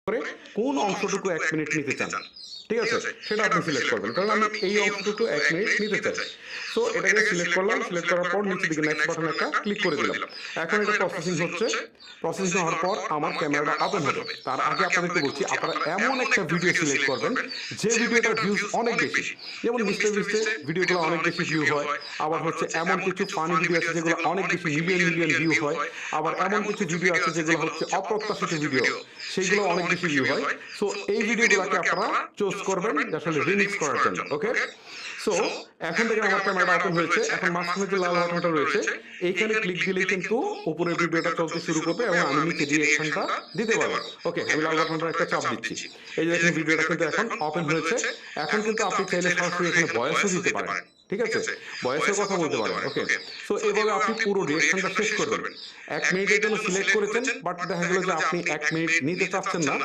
করে কোন অংশটুকু 1 মিনিট নিতে চান, ঠিক আছে, সেটা আপনি সিলেক্ট করবেন। কারণ আমি এই অংশটুকু 1 মিনিট নিতে চাই। সো এটাকে সিলেক্ট করলাম, সিলেক্ট করার পর নিচের দিকে নেক্সট বাটন একটা ক্লিক করে দিলাম। এখন এটা প্রসেসিং হচ্ছে। প্রসেসিং হওয়ার পর আমার ক্যামেরাটা ওপেন হবে। তার আগে আপনাদেরকে বলছি, আপনারা এমন একটা ভিডিও সিলেক্ট করবেন যে ভিডিওটার ভিউজ অনেক বেশি। যেমন মিস্টার বিস্টের ভিডিওগুলো অনেক বেশি ভিউ হয়। আবার হচ্ছে এমন কিছু ফানি ভিডিও আছে যেগুলো অনেক বেশি মিলিয়ন মিলিয়ন ভিউ হয়। আবার এমন কিছু ভিডিও আছে যেগুলো হচ্ছে অপ্রত্যাশিত ভিডিও, সেইগুলো অনেক বেশি ভিউ হয়। সো এই ভিডিওগুলোকে আপনারা চুজ করবেন আসলে রিমিক্স করার জন্য। ওকে, সো এখন দেখেন আমার ক্যামেরাটা ওপেন হয়েছে। এখন মাঝখানে যে লাল বাটনটা রয়েছে এইখানে ক্লিক দিলেই কিন্তু উপরের ভিডিওটা চলতে শুরু করবে এবং আমি নিচে রিঅ্যাকশনটা দিতে পারবো। ওকে, আমি লাল বাটনটা একটা চাপ দিচ্ছি। এই যে দেখেন ভিডিওটা কিন্তু এখন ওপেন হয়েছে। এখন কিন্তু আপনি চাইলে সরাসরি এখানে ভয়েসও দিতে পারেন, ঠিক আছে, ভয়েসের কথা বলতে পারেন। ওকে, সো এইভাবে আপনি পুরো রিঅ্যাকশনটা শেষ করবেন। 1 মিনিটের জন্য সিলেক্ট করেছেন, বাট দেখা গেল যে আপনি 1 মিনিট নিতে চাচ্ছেন না,